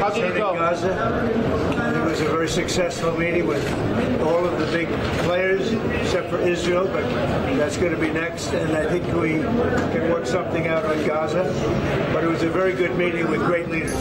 How did it go? Gaza. It was a very successful meeting with all of the big players, except for Israel, but that's going to be next. And I think we can work something out on Gaza. But it was a very good meeting with great leaders.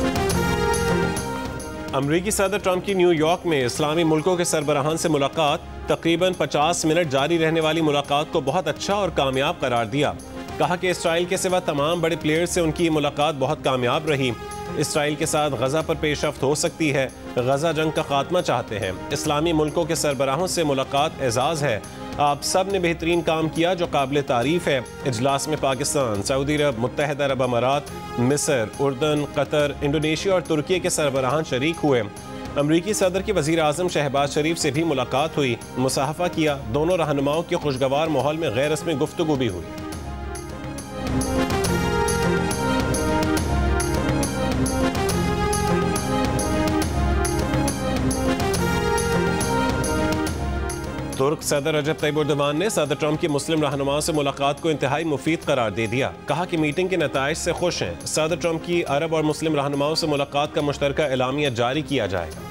अमरीकी सदर Trump की New York में इस्लामी मुल्कों के सरबराहान से मुलाकात तकरीबन 50 minute जारी रहने वाली मुलाकात को बहुत अच्छा और कामयाब करार दिया। कहा कि इसराइल के सिवा तमाम बड़े प्लेयर्स से उनकी मुलाकात बहुत कामयाब रही। इसराइल के साथ गजा पर पेशरफ्त हो सकती है। गजा जंग का खात्मा चाहते हैं। इस्लामी मुल्कों के सरबराहों से मुलाकात एजाज़ है। आप सब ने बेहतरीन काम किया जो काबिल तारीफ़ है। इजलास में पाकिस्तान, सऊदी अरब, मुत्तहिदा अरब अमारात, मिस्र, उर्दन, कतर, इंडोनेशिया और तुर्की के सरबराहान शरीक हुए। अमरीकी सदर की वज़ीर आज़म शहबाज शरीफ से भी मुलाकात हुई, मुसाहफ़ा किया। दोनों रहनुमाओं के खुशगवार माहौल में गैर रस्मी गुफ्तगू भी हुई। तुर्क सदर रजब तैयब एर्दोगान ने सदर ट्रंप की मुस्लिम रहनुमाओं से मुलाकात को इंतहाई मुफीद करार दे दिया। कहा कि मीटिंग के नताइज से खुश हैं। सदर ट्रंप की अरब और मुस्लिम रहनुमाओं से मुलाकात का मुश्तरका एलामिया जारी किया जाएगा।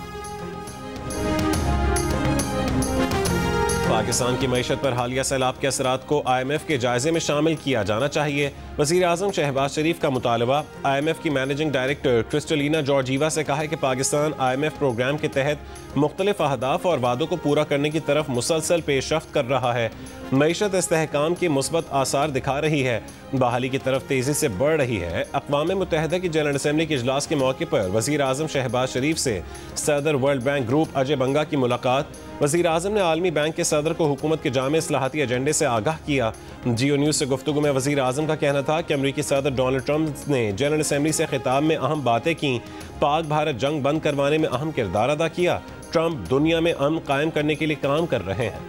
पाकिस्तान की मईशत पर हालिया सैलाब के असरात को IMF के जायजे में शामिल किया जाना चाहिए। वज़ीर आज़म शहबाज शरीफ का मुतालबा। IMF की मैनेजिंग डायरेक्टर क्रिस्टलिना जॉर्जीवा से कहा है कि पाकिस्तान IMF प्रोग्राम के तहत मुख्तलिफ अहदाफ और वादों को पूरा करने की तरफ मुसलसल पेशरफ्त कर रहा है। मईशत इस्तेहकाम की मुस्बत आसार दिखा रही है, बहाली की तरफ तेज़ी से बढ़ रही है। अक़वाम मुत्तहिदा की जनरल असम्बली के इजलास के मौके पर वज़ीर आज़म शहबाज शरीफ से सदर वर्ल्ड बैंक ग्रुप अजय बंगा की मुलाकात। वज़ीर आज़म ने आलमी बैंक के सदर को हुकूमत के जामे इस्लाहाती एजेंडे से आगाह किया। जियो न्यूज़ से गुफ्तगू में वज़ीर आज़म का कहना था कि अमरीकी सदर डोनाल्ड ट्रंप ने जनरल असम्बली से खिताब में अहम बातें की। पाक भारत जंग बंद करवाने में अहम किरदार अदा किया। ट्रंप दुनिया में अमन कायम करने के लिए काम कर रहे हैं।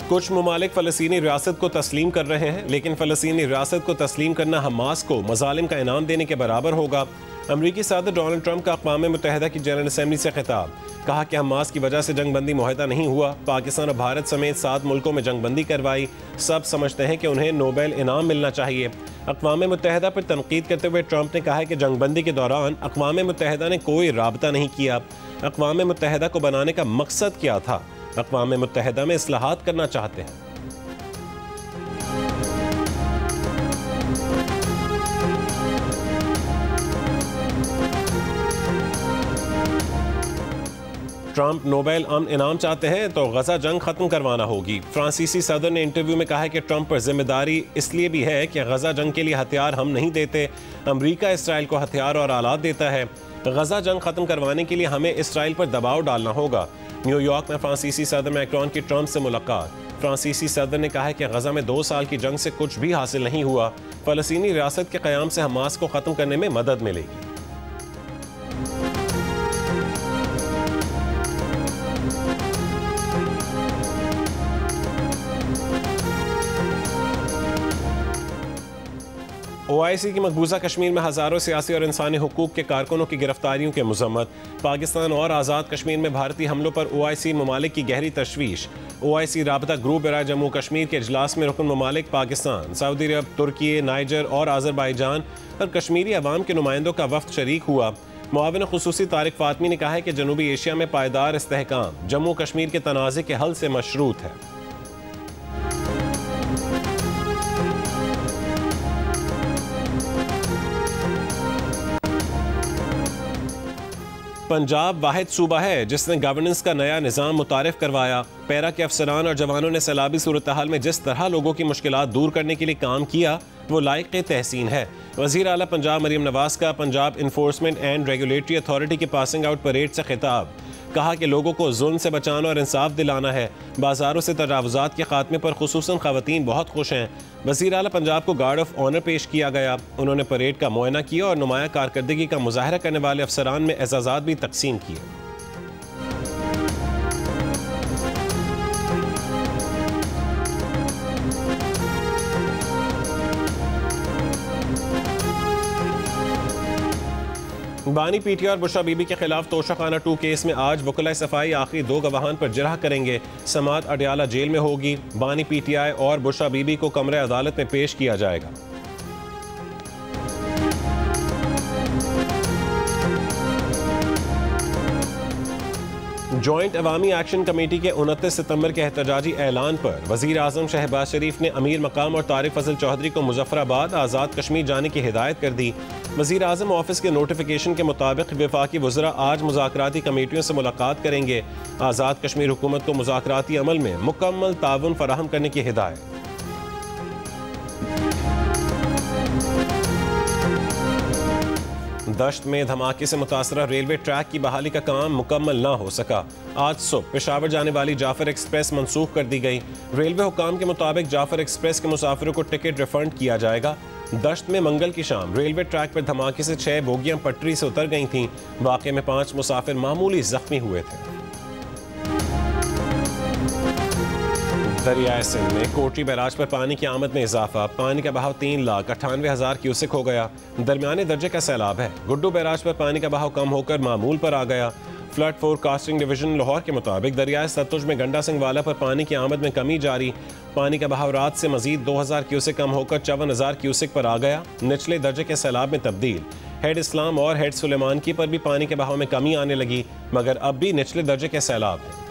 कुछ ममालिक फ़लस्तीनी रियासत को तस्लीम कर रहे हैं, लेकिन फ़लस्तीनी रियासत को तस्लीम करना हमास को मज़ालिम का इनाम देने के बराबर होगा। अमरीकी सदर डोनाल्ड ट्रंप का अक़वाम मुत्तहिदा की जनरल असम्बली से खिताब। कहा कि हमास की वजह से जंगबंदी मुआहदा नहीं हुआ। पाकिस्तान और भारत समेत 7 मुल्कों में जंगबंदी करवाई। सब समझते हैं कि उन्हें नोबेल इनाम मिलना चाहिए। अक़वाम मुत्तहिदा पर तनकीद करते हुए ट्रंप ने कहा है कि जंगबंदी के दौरान अक़वाम मुत्तहिदा ने कोई राबता नहीं किया। अक़वाम मुत्तहिदा को बनाने का मकसद क्या था? अक़वाम मुत्तहिदा में इस्लाहात करना चाहते हैं। ट्रंप नोबेल अमन इनाम चाहते हैं तो गजा जंग खत्म करवाना होगी। फ्रांसीसी सदर ने इंटरव्यू में कहा है कि ट्रंप पर जिम्मेदारी इसलिए भी है कि गजा जंग के लिए हथियार हम नहीं देते, अमरीका इसराइल को हथियार और आलात देता है। गजा जंग खत्म करवाने के लिए हमें इसराइल पर दबाव डालना होगा। न्यूयॉर्क में फ्रांसीसी सदर मैक्रोन की ट्रंप से मुलाकात। फ्रांसीसी सदर ने कहा है कि गजा में 2 साल की जंग से कुछ भी हासिल नहीं हुआ। फ़लस्तीनी रियासत के क़याम से हमास को ख़त्म करने में मदद मिलेगी। OIC की मकबूजा कश्मीर में हज़ारों सियासी और इंसानी हुकूक के कारकुनों की गिरफ्तारियों के मज़म्मत। पाकिस्तान और आज़ाद कश्मीर में भारतीय हमलों पर OIC ममालिक की गहरी तशवीश। OIC राबता ग्रुप बराए जम्मू कश्मीर के इजलास में रुकन ममालिक पाकिस्तान, सऊदी अरब, तुर्की, नाइजर और आज़रबाईजान और कश्मीरी अवाम के नुमाइंदों का वफ्द शरीक हुआ। मुआविन खुसूसी तारिक फातमी ने कहा है कि जनूबी एशिया में पायदार इस्तेहकाम जम्मू कश्मीर के तनाज़े के हल से मशरूत है। पंजाब वाहिद सूबा है जिसने गवर्नेंस का नया निज़ाम मुतारिफ करवाया। पैरा के अफसरान और जवानों ने सैलाबी सूरत हाल में जिस तरह लोगों की मुश्किलात दूर करने के लिए काम किया वो लायक तहसीन है। वज़ीर आला पंजाब मरीम नवाज़ का Punjab enforcement and regulatory authority की पासिंग आउट परेड से खिताब। कहा कि लोगों को जुल्म से बचाना और इंसाफ दिलाना है। बाजारों से तजावुज़ात के खात्मे पर खुसूसन ख़वातीन बहुत खुश हैं। वज़ीर आला पंजाब को गार्ड ऑफ ऑनर पेश किया गया। उन्होंने परेड का मुआयना किया और नुमाया कारकर्दगी का मुजाहरा करने वाले अफसरान में एजाज़ात भी तकसीम किए। बानी पीटीआई और बुशरा बीबी के खिलाफ तोशाखाना 2 केस में आज वकला सफाई आखिरी 2 गवाहान पर जिरह करेंगे। समात अडयाला जेल में होगी। बानी पीटीआई और बुशरा बीबी को कमरे अदालत में पेश किया जाएगा। जॉइंट अवामी एक्शन कमेटी के 29 सितंबर के एहतजाजी ऐलान पर वजीर आजम शहबाज शरीफ ने अमीर मकाम और तारिक फजल चौधरी को मुजफ्फराबाद आज़ाद कश्मीर जाने की हिदायत कर दी। वजीर आजम ऑफिस के नोटिफिकेशन के मुताबिक वफाकी वज़रा आज मुज़ाकराती कमेटियों से मुलाकात करेंगे। आज़ाद कश्मीर हुकूमत को मुज़ाकराती अमल में मुकम्मल ताउन फराहम करने की हिदायत। दश्त में धमाके से मुतासरा रेलवे ट्रैक की बहाली का काम मुकम्मल ना हो सका। आज सुबह पेशावर जाने वाली जाफर एक्सप्रेस मंसूख कर दी गई। रेलवे हुकाम के मुताबिक जाफर एक्सप्रेस के मुसाफिरों को टिकट रिफंड किया जाएगा। दश्त में मंगल की शाम रेलवे ट्रैक पर धमाके से 6 बोगियां पटरी से उतर गई थीं। वाक़े में 5 मुसाफिर मामूली जख्मी हुए थे। दरियाए सिंध में कोटरी बैराज पर पानी की आमद में इजाफा। पानी का बहाव 3,98,000 क्यूसेक हो गया। दरमियाने दर्जे का सैलाब है। गुड्डू बैराज पर पानी का बहाव कम होकर मामूल पर आ गया। फ्लड फोरकास्टिंग डिवीजन लाहौर के मुताबिक दरियाए सतलुज में गंडा सिंह वाला पर पानी की आमद में कमी जारी। पानी का बहाव रात से मजीद 2,000 क्यूसेक कम होकर 54,000 क्यूसेक पर आ गया। निचले दर्जे के सैलाब में तब्दील। हेड इस्लाम और हेड सुलेमानकी पर भी पानी के बहाव में कमी आने लगी, मगर अब भी निचले दर्जे के सैलाब है।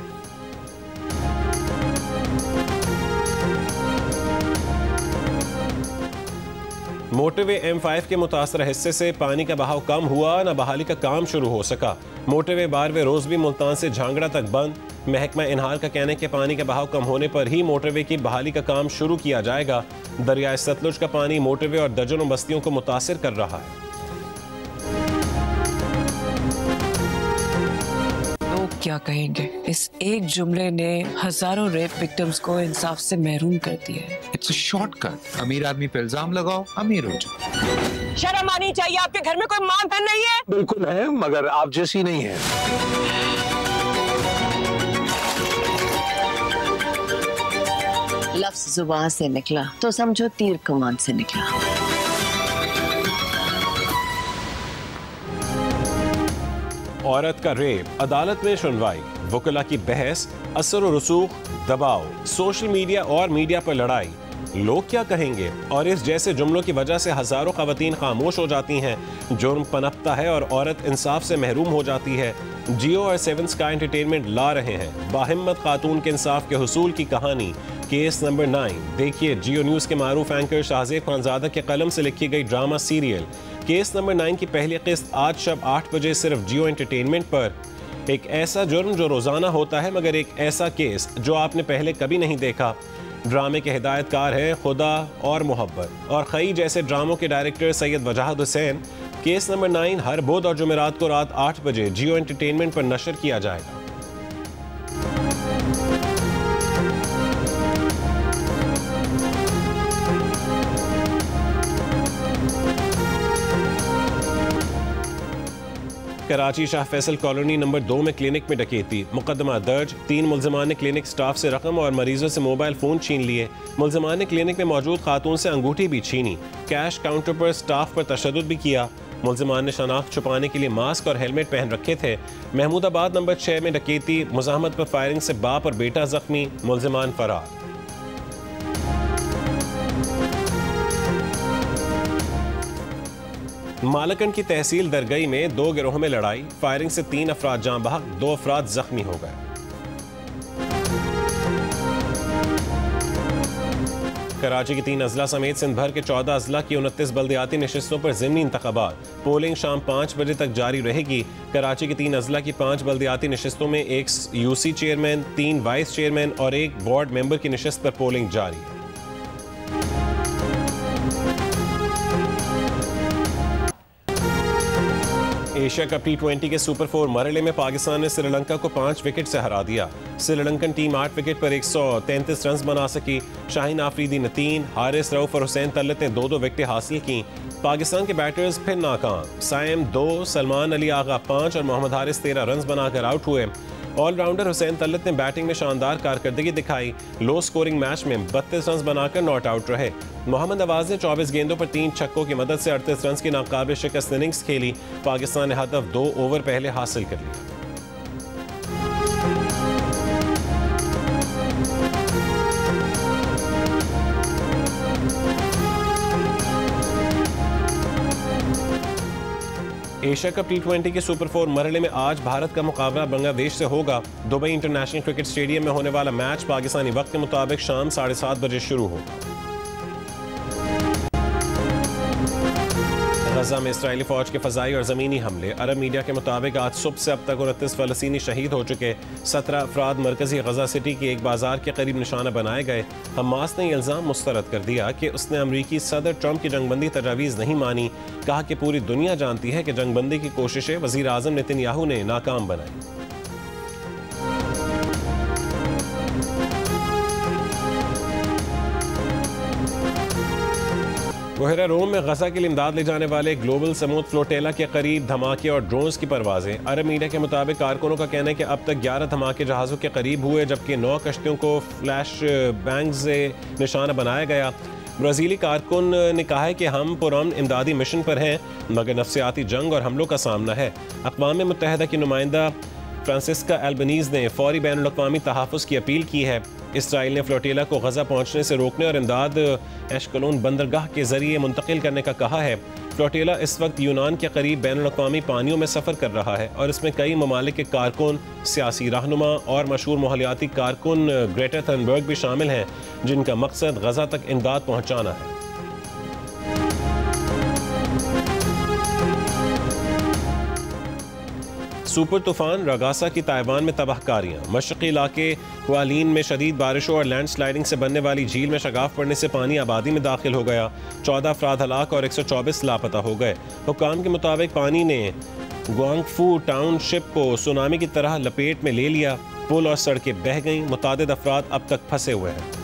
मोटरवे M5 के मुतासर हिस्से से पानी का बहाव कम हुआ, न बहाली का काम शुरू हो सका। मोटरवे 12वें रोज भी मुल्तान से झांगड़ा तक बंद। महकमा इनहाल का कहना है कि पानी का बहाव कम होने पर ही मोटरवे की बहाली का काम शुरू किया जाएगा। दरियाए सतलुज का पानी मोटरवे और दर्जनों बस्तियों को मुतासिर कर रहा है। क्या कहेंगे, इस एक जुमले ने हजारों रेप विक्टिम्स को इंसाफ से महरूम कर दिया है। It's a shortcut. अमीर आदमी पे इल्जाम लगाओ, अमीर हो जाओ। शर्म आनी चाहिए। आपके घर में कोई मां बहन नहीं है? बिल्कुल है, मगर आप जैसी नहीं है। लफ्ज जुबान से निकला तो समझो तीर कमान से निकला। औरत का रेप, अदालत में सुनवाई, वकला की बहस, असर और रसूख, दबाव, सोशल मीडिया और मीडिया पर लड़ाई, लोग क्या कहेंगे और इस जैसे जुमलों की वजह से हजारों खवातीन खामोश हो जाती हैं। जुर्म पनपता है और औरत इंसाफ से महरूम हो जाती है। जियो और 7 स्काई एंटरटेनमेंट ला रहे हैं बाहिम्मत खातून के इंसाफ के हुसूल की कहानी, केस नंबर 9। देखिए जियो न्यूज़ के मारूफ एंकर शाहजेब खानजादा के कलम से लिखी गई ड्रामा सीरियल केस नंबर 9 की पहली किस्त आज शब 8 बजे सिर्फ जियो एंटरटेनमेंट पर। एक ऐसा जुर्म जो रोजाना होता है, मगर एक ऐसा केस जो आपने पहले कभी नहीं देखा। ड्रामे के हिदायतकार हैं खुदा और मोहब्बत और खई जैसे ड्रामों के डायरेक्टर सैयद वजाहत हुसैन। केस नंबर 9 हर बुध और जुमेरात को रात 8 बजे जियो एंटरटेनमेंट पर नशर किया जाएगा। कराची शाह फैसल कॉलोनी नंबर 2 में क्लिनिक में डकैती, मुकदमा दर्ज। 3 मुल्जिमान ने क्लिनिक स्टाफ से रकम और मरीजों से मोबाइल फोन छीन लिए। मुल्जिमान ने क्लिनिक में मौजूद खातून से अंगूठी भी छीनी। कैश काउंटर पर स्टाफ पर तशद्दुद भी किया। मुल्जिमान ने शनाख्त छुपाने के लिए मास्क और हेलमेट पहन रखे थे। महमूदाबाद नंबर 6 में डकैती, मुज़ाहमत पर फायरिंग से बाप और बेटा जख्मी, मुल्जिमान फरार। मालकन की तहसील दरगई में 2 गिरोह में लड़ाई, फायरिंग से 3 अफराद जाँ बहक, 2 अफराद जख्मी हो गए। कराची की 3 अजला समेत सिंध भर के 14 अजला की 29 बल्दियाती नशिस्तों पर ज़िमनी इंतखाबात। पोलिंग शाम 5 बजे तक जारी रहेगी। कराची की 3 अजला की 5 बल्दियाती नशिस्तों में 1 यूसी चेयरमैन, 3 वाइस चेयरमैन और 1 वार्ड मेंबर की नशिस्त पर पोलिंग जारी है। एशिया कप T20 के सुपर 4 मरहले में पाकिस्तान ने श्रीलंका को 5 विकेट से हरा दिया। श्रीलंकन टीम 8 विकेट पर 133 रन बना सकी। शाहीन आफरीदी ने 3, हारिस रऊफ और हुसैन तल्लत ने 2-2 विकेटें हासिल की। पाकिस्तान के बैटर्स फिर नाकाम। साइम 2, सलमान अली आगा 5 और मोहम्मद हारिस 13 रन बनाकर आउट हुए। ऑलराउंडर हुसैन तलत ने बैटिंग में शानदार कारकर्दगी दिखाई। लो स्कोरिंग मैच में 32 रन बनाकर नॉट आउट रहे। मोहम्मद अवाज ने 24 गेंदों पर 3 छक्कों की मदद से 38 रन की नाकाबिल शिकस्त इनिंग्स खेली। पाकिस्तान ने हदफ 2 ओवर पहले हासिल कर लिया। एशिया कप T20 के सुपर 4 मरहले में आज भारत का मुकाबला बांग्लादेश से होगा। दुबई इंटरनेशनल क्रिकेट स्टेडियम में होने वाला मैच पाकिस्तानी वक्त के मुताबिक शाम 7:30 बजे शुरू होगा। गजा में इस्राएली फौज के फजाई और ज़मीनी हमले। अरब मीडिया के मुताबिक आज सुबह से अब तक 29 फ़लस्तीनी शहीद हो चुके। 17 अफराद मरकजी गजा सिटी के एक बाजार के करीब निशाना बनाए गए। हमास ने इल्ज़ाम मुस्तरद कर दिया कि उसने अमरीकी सदर ट्रंप की जंगबंदी तजावीज़ नहीं मानी। कहा कि पूरी दुनिया जानती है कि जंगबंदी की कोशिशें वज़ीर आज़म नेतन्याहू ने नाकाम बनाई। बहरा रोम में गजा के लिए इमदाद ले जाने वाले ग्लोबल समूद फ्लोटेला के करीब धमाके और ड्रोन्स की परवाजें। अरब मीडिया के मुताबिक कारकुनों का कहना है कि अब तक 11 धमाके जहाज़ों के करीब हुए, जबकि 9 कश्तियों को फ्लैश बैंग से निशाना बनाया गया। ब्राज़ीली कारकुन ने कहा है कि हम पुरअमन इमदादी मिशन पर हैं, मगर नफसियाती जंग और हमलों का सामना है। अक़वाम मुत्तहिदा की नुमाइंदा फ्रांसिस्का एल्बनीज़ ने फौरी बैनुल-अक़वामी तहफ़्फ़ुज़ की अपील की है। इसराइल ने फ्लोटेला को गजा पहुंचने से रोकने और इमदाद एशकलोन बंदरगाह के जरिए मुंतकिल करने का कहा है। फ्लोटेला इस वक्त यूनान के करीब बैनुल-अक़वामी पानियों में सफ़र कर रहा है और इसमें कई ममालिक के कारकुन, सियासी रहनुमा और मशहूर माहौलियाती कारकुन ग्रेटा थनबर्ग भी शामिल हैं, जिनका मकसद गजा तक इमदाद पहुँचाना है। सुपर तूफान रगासा की ताइवान में तबाहकारियाँ। मशरक़ी इलाके हुआलिन में शदीद बारिशों और लैंड स्लाइडिंग से बनने वाली झील में शगाफ पड़ने से पानी आबादी में दाखिल हो गया। 14 अफराद हलाक और 124 लापता हो गए। हुक्काम के मुताबिक पानी ने ग्वांगफू टाउनशिप को सुनामी की तरह लपेट में ले लिया। पुल और सड़कें बह गईं। मुतादिद अफराद अब तक फंसे हुए हैं।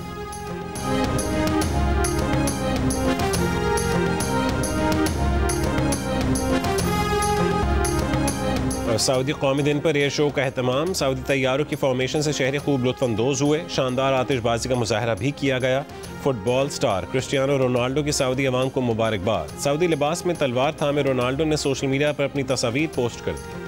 सऊदी कौमी दिन पर एयर शो का एहतमाम। सऊदी तैयारों की फॉर्मेशन से शहरी खूब लुत्फ़अंदोज़ हुए। शानदार आतिशबाजी का मुजाहरा भी किया गया। फुटबॉल स्टार क्रिस्टियानो रोनाल्डो की सऊदी अवाम को मुबारकबाद। सऊदी लिबास में तलवार थामे रोनाल्डो ने सोशल मीडिया पर अपनी तस्वीर पोस्ट कर दी।